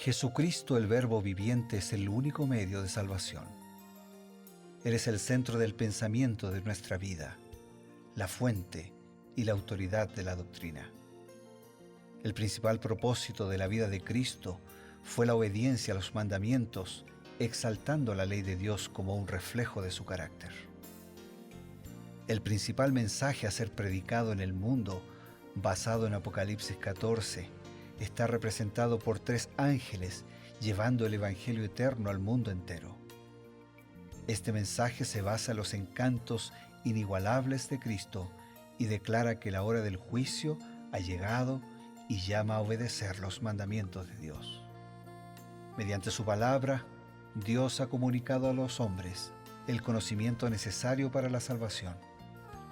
Jesucristo, el Verbo viviente, es el único medio de salvación. Él es el centro del pensamiento de nuestra vida, la fuente y la autoridad de la doctrina. El principal propósito de la vida de Cristo fue la obediencia a los mandamientos, exaltando la ley de Dios como un reflejo de su carácter. El principal mensaje a ser predicado en el mundo, basado en Apocalipsis 14, está representado por 3 ángeles llevando el Evangelio eterno al mundo entero. Este mensaje se basa en los encantos inigualables de Cristo y declara que la hora del juicio ha llegado y llama a obedecer los mandamientos de Dios. Mediante su palabra, Dios ha comunicado a los hombres el conocimiento necesario para la salvación.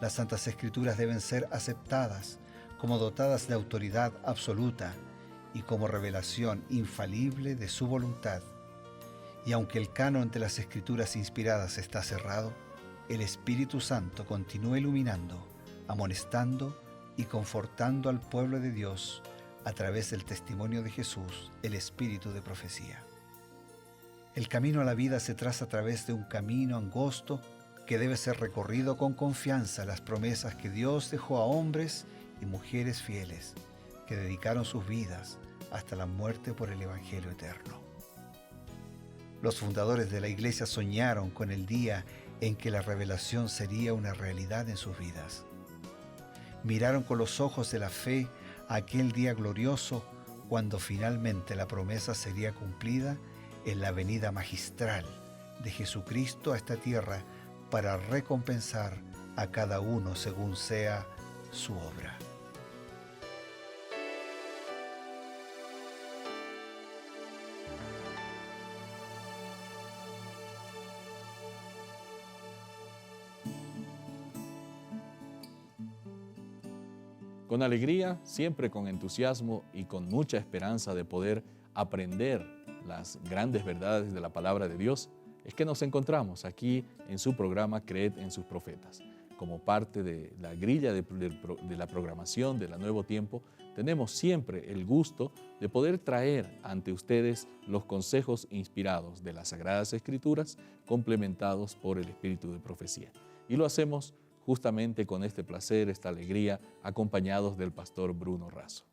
Las Santas Escrituras deben ser aceptadas como dotadas de autoridad absoluta y como revelación infalible de su voluntad. Y aunque el canon de las Escrituras inspiradas está cerrado, el Espíritu Santo continúa iluminando, amonestando y confortando al pueblo de Dios a través del testimonio de Jesús, el Espíritu de profecía. El camino a la vida se traza a través de un camino angosto que debe ser recorrido con confianza a las promesas que Dios dejó a hombres y mujeres fieles que dedicaron sus vidas hasta la muerte por el Evangelio eterno. Los fundadores de la Iglesia soñaron con el día en que la revelación sería una realidad en sus vidas. Miraron con los ojos de la fe a aquel día glorioso cuando finalmente la promesa sería cumplida en la venida magistral de Jesucristo a esta tierra para recompensar a cada uno según sea su obra. Con alegría, siempre con entusiasmo y con mucha esperanza de poder aprender las grandes verdades de la palabra de Dios, es que nos encontramos aquí en su programa Creed en sus Profetas. Como parte de la grilla de la programación de la Nuevo Tiempo, tenemos siempre el gusto de poder traer ante ustedes los consejos inspirados de las Sagradas Escrituras, complementados por el Espíritu de Profecía. Y lo hacemos justamente con este placer, esta alegría, acompañados del pastor Bruno Razo.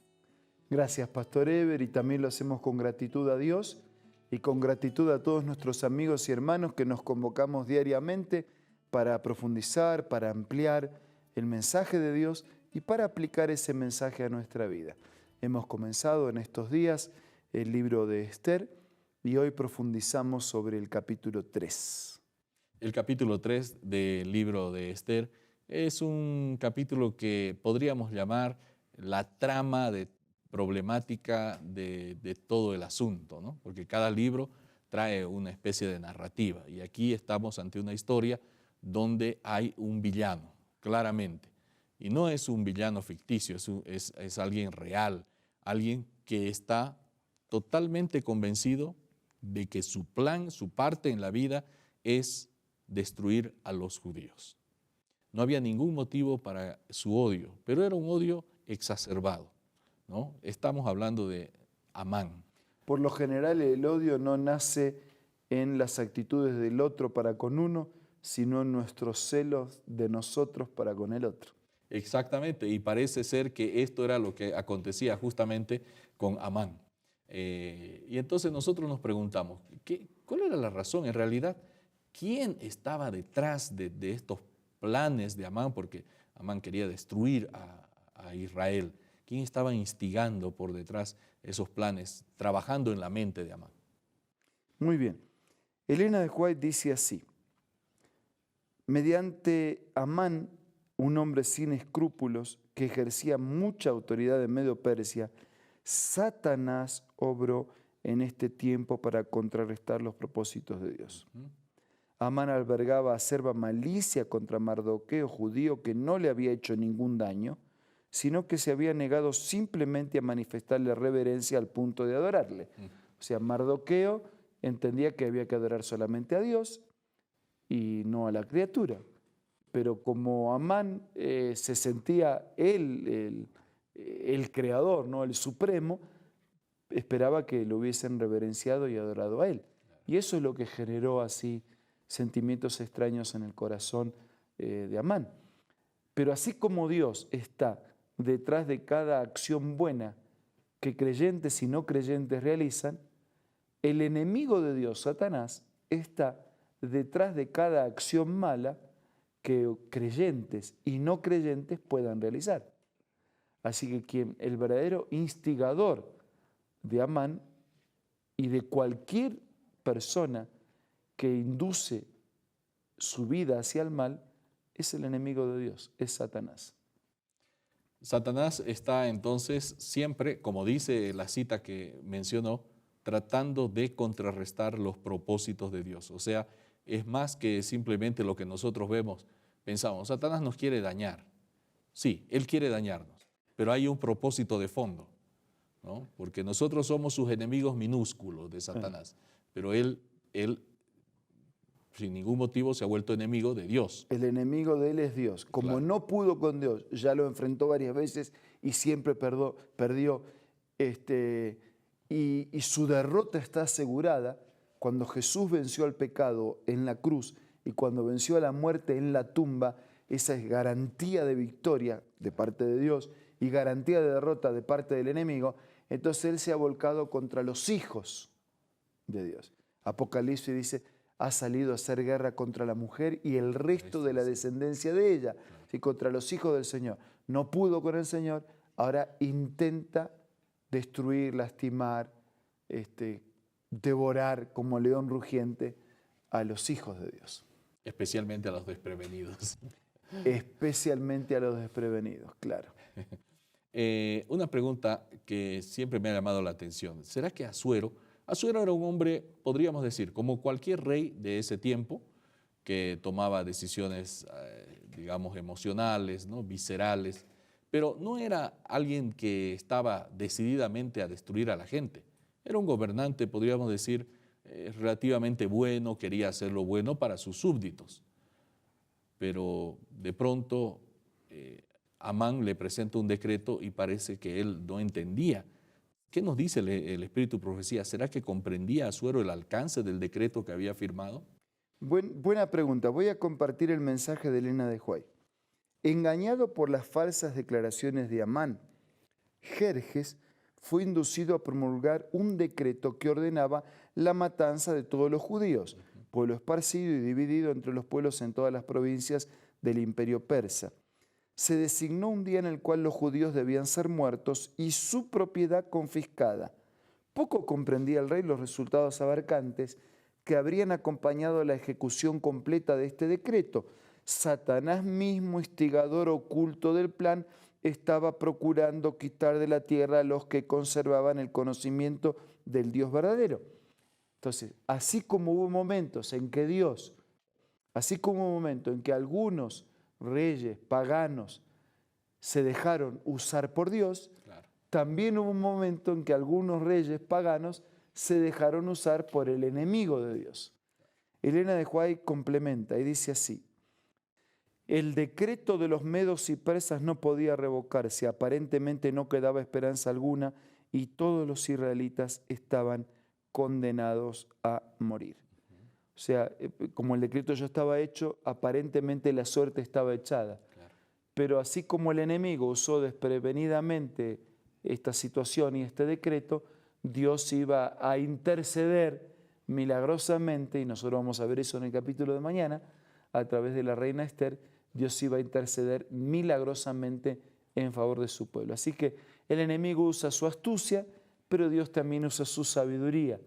Gracias, Pastor Eber, y también lo hacemos con gratitud a Dios y con gratitud a todos nuestros amigos y hermanos que nos convocamos diariamente para profundizar, para ampliar el mensaje de Dios y para aplicar ese mensaje a nuestra vida. Hemos comenzado en estos días el libro de Esther y hoy profundizamos sobre el capítulo 3. El capítulo 3 del libro de Esther es un capítulo que podríamos llamar la trama de problemática de todo el asunto, ¿no? Porque cada libro trae una especie de narrativa y aquí estamos ante una historia donde hay un villano, claramente. Y no es un villano ficticio, es alguien real, alguien que está totalmente convencido de que su plan, su parte en la vida es destruir a los judíos. No había ningún motivo para su odio, pero era un odio exacerbado, ¿no? Estamos hablando de Amán. Por lo general, el odio no nace en las actitudes del otro para con uno, sino en nuestros celos de nosotros para con el otro. Exactamente, y parece ser que esto era lo que acontecía justamente con Amán. Y entonces nosotros nos preguntamos, ¿cuál era la razón en realidad? ¿Quién estaba detrás de estos planes de Amán? Porque Amán quería destruir a Israel. ¿Quién estaba instigando por detrás esos planes, trabajando en la mente de Amán? Muy bien. Elena de White dice así: mediante Amán, un hombre sin escrúpulos que ejercía mucha autoridad en Medio Persia, Satanás obró en este tiempo para contrarrestar los propósitos de Dios. Amán albergaba acerba malicia contra Mardoqueo, judío que no le había hecho ningún daño, sino que se había negado simplemente a manifestarle reverencia al punto de adorarle. O sea, Mardoqueo entendía que había que adorar solamente a Dios y no a la criatura. Pero como Amán se sentía él el creador, ¿no? El supremo, esperaba que lo hubiesen reverenciado y adorado a él. Y eso es lo que generó así sentimientos extraños en el corazón de Amán. Pero así como Dios está detrás de cada acción buena que creyentes y no creyentes realizan, el enemigo de Dios, Satanás, está detrás de cada acción mala que creyentes y no creyentes puedan realizar. Así que el verdadero instigador de Amán y de cualquier persona que induce su vida hacia el mal es el enemigo de Dios, es Satanás. Satanás está entonces siempre, como dice la cita que mencionó, tratando de contrarrestar los propósitos de Dios. O sea, es más que simplemente lo que nosotros vemos. Pensamos, Satanás nos quiere dañar. Sí, él quiere dañarnos, pero hay un propósito de fondo, ¿no? Porque nosotros somos sus enemigos minúsculos de Satanás, pero él sin ningún motivo se ha vuelto enemigo de Dios. El enemigo de él es Dios. Como Claro. no pudo con Dios, ya lo enfrentó varias veces y siempre perdió. Y su derrota está asegurada cuando Jesús venció al pecado en la cruz y cuando venció a la muerte en la tumba. Esa es garantía de victoria de parte de Dios y garantía de derrota de parte del enemigo. Entonces él se ha volcado contra los hijos de Dios. Apocalipsis dice, ha salido a hacer guerra contra la mujer y el resto de la descendencia de ella, ¿sí? Contra los hijos del Señor. No pudo con el Señor, ahora intenta destruir, lastimar, devorar como león rugiente a los hijos de Dios. Especialmente a los desprevenidos. Especialmente a los desprevenidos, claro. Una pregunta que siempre me ha llamado la atención. ¿Será que Asuero era un hombre, podríamos decir, como cualquier rey de ese tiempo, que tomaba decisiones, digamos, emocionales, ¿no? Viscerales, pero no era alguien que estaba decididamente a destruir a la gente? Era un gobernante, podríamos decir, relativamente bueno, quería hacer lo bueno para sus súbditos. Pero de pronto Amán le presenta un decreto y parece que él no entendía. ¿Qué nos dice el Espíritu de Profecía? ¿Será que comprendía Asuero el alcance del decreto que había firmado? Buena pregunta. Voy a compartir el mensaje de Elena de Huay. Engañado por las falsas declaraciones de Amán, Jerjes fue inducido a promulgar un decreto que ordenaba la matanza de todos los judíos, pueblo esparcido y dividido entre los pueblos en todas las provincias del imperio persa. Se designó un día en el cual los judíos debían ser muertos y su propiedad confiscada. Poco comprendía el rey los resultados abarcantes que habrían acompañado la ejecución completa de este decreto. Satanás mismo, instigador oculto del plan, estaba procurando quitar de la tierra a los que conservaban el conocimiento del Dios verdadero. Entonces, así como hubo momentos en que algunos reyes paganos se dejaron usar por Dios, Claro. también hubo un momento en que algunos reyes paganos se dejaron usar por el enemigo de Dios. Elena de Huay complementa y dice así: el decreto de los medos y persas no podía revocarse, aparentemente no quedaba esperanza alguna y todos los israelitas estaban condenados a morir. O sea, como el decreto ya estaba hecho, aparentemente la suerte estaba echada. Claro. Pero así como el enemigo usó desprevenidamente esta situación y este decreto, Dios iba a interceder milagrosamente, y nosotros vamos a ver eso en el capítulo de mañana, a través de la reina Esther, Dios iba a interceder milagrosamente en favor de su pueblo. Así que el enemigo usa su astucia, pero Dios también usa su sabiduría.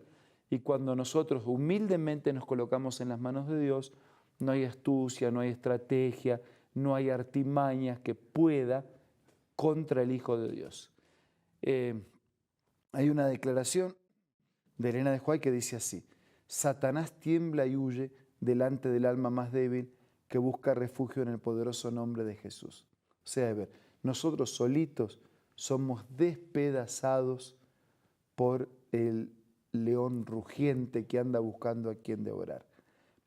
Y cuando nosotros humildemente nos colocamos en las manos de Dios, no hay astucia, no hay estrategia, no hay artimañas que pueda contra el Hijo de Dios. Hay una declaración de Elena de Huay que dice así: Satanás tiembla y huye delante del alma más débil que busca refugio en el poderoso nombre de Jesús. O sea, nosotros solitos somos despedazados por el león rugiente que anda buscando a quien devorar.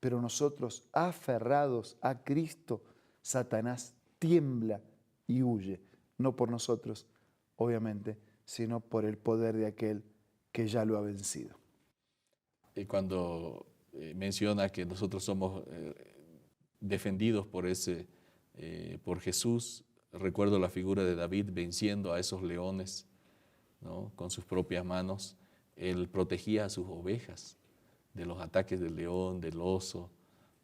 Pero nosotros, aferrados a Cristo, Satanás tiembla y huye. No por nosotros, obviamente, sino por el poder de aquel que ya lo ha vencido. Y cuando menciona que nosotros somos defendidos por Jesús, recuerdo la figura de David venciendo a esos leones, ¿no? Con sus propias manos. Él protegía a sus ovejas de los ataques del león, del oso,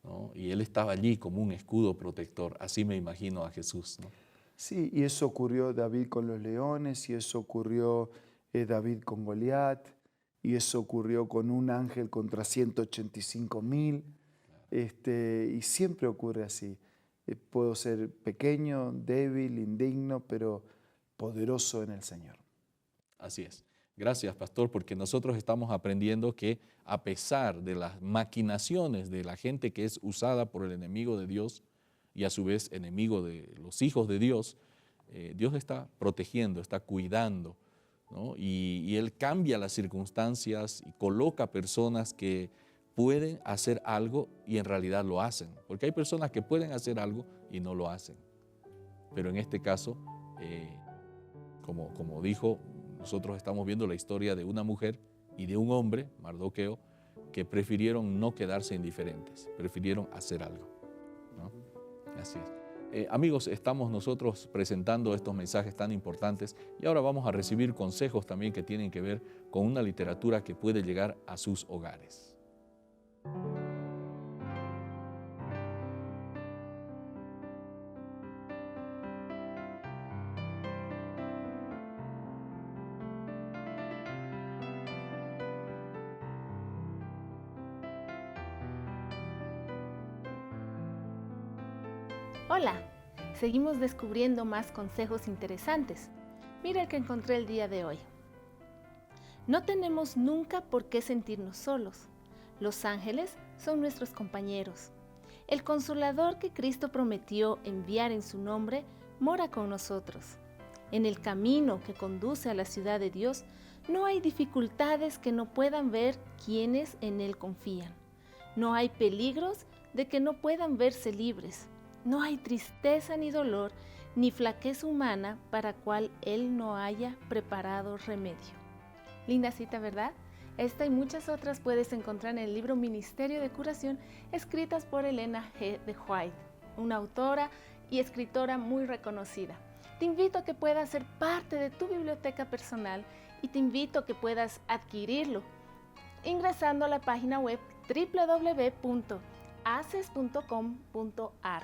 ¿no? Y él estaba allí como un escudo protector. Así me imagino a Jesús, ¿no? Sí, y eso ocurrió David con los leones, y eso ocurrió David con Goliat, y eso ocurrió con un ángel contra 185.000. Y siempre ocurre así. Puedo ser pequeño, débil, indigno, pero poderoso en el Señor. Así es. Gracias, pastor, porque nosotros estamos aprendiendo que a pesar de las maquinaciones de la gente que es usada por el enemigo de Dios y a su vez enemigo de los hijos de Dios, Dios está protegiendo, está cuidando, ¿no? Y Él cambia las circunstancias y coloca personas que pueden hacer algo y en realidad lo hacen. Porque hay personas que pueden hacer algo y no lo hacen. Pero en este caso, como dijo, nosotros estamos viendo la historia de una mujer y de un hombre, Mardoqueo, que prefirieron no quedarse indiferentes, prefirieron hacer algo, ¿no? Así es. Amigos, estamos nosotros presentando estos mensajes tan importantes y ahora vamos a recibir consejos también que tienen que ver con una literatura que puede llegar a sus hogares. Hola, seguimos descubriendo más consejos interesantes. Mira el que encontré el día de hoy. No tenemos nunca por qué sentirnos solos. Los ángeles son nuestros compañeros. El Consolador que Cristo prometió enviar en su nombre mora con nosotros. En el camino que conduce a la ciudad de Dios no hay dificultades que no puedan ver quienes en Él confían. No hay peligros de que no puedan verse libres. No hay tristeza ni dolor, ni flaqueza humana para cual Él no haya preparado remedio. Linda cita, ¿verdad? Esta y muchas otras puedes encontrar en el libro Ministerio de Curación, escritas por Elena G. de White, una autora y escritora muy reconocida. Te invito a que puedas ser parte de tu biblioteca personal y te invito a que puedas adquirirlo ingresando a la página web www.aces.com.ar.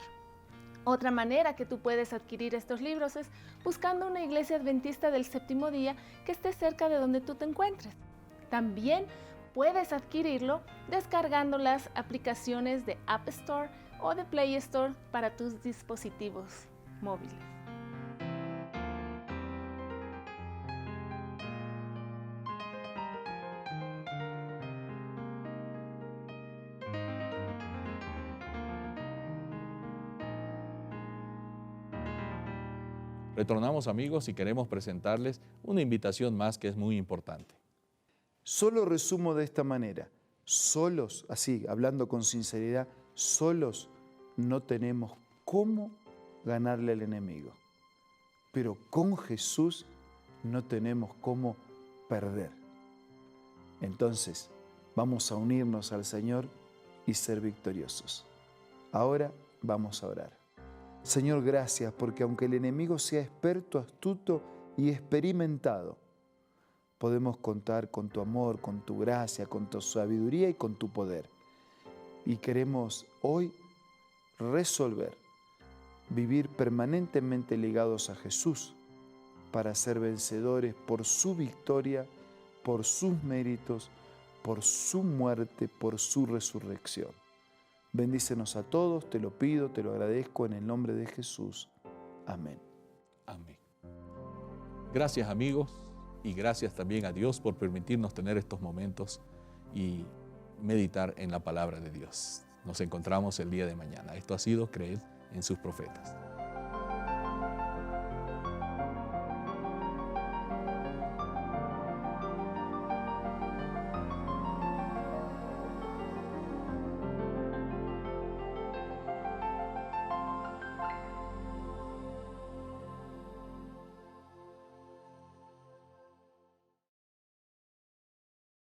Otra manera que tú puedes adquirir estos libros es buscando una iglesia adventista del séptimo día que esté cerca de donde tú te encuentres. También puedes adquirirlo descargando las aplicaciones de App Store o de Play Store para tus dispositivos móviles. Retornamos, amigos, y queremos presentarles una invitación más que es muy importante. Solo resumo de esta manera: solos, así, hablando con sinceridad, solos no tenemos cómo ganarle al enemigo. Pero con Jesús no tenemos cómo perder. Entonces, vamos a unirnos al Señor y ser victoriosos. Ahora vamos a orar. Señor, gracias, porque aunque el enemigo sea experto, astuto y experimentado, podemos contar con tu amor, con tu gracia, con tu sabiduría y con tu poder. Y queremos hoy resolver vivir permanentemente ligados a Jesús para ser vencedores por su victoria, por sus méritos, por su muerte, por su resurrección. Bendícenos a todos, te lo pido, te lo agradezco en el nombre de Jesús. Amén. Amén. Gracias, amigos, y gracias también a Dios por permitirnos tener estos momentos y meditar en la palabra de Dios. Nos encontramos el día de mañana. Esto ha sido Creer en sus profetas.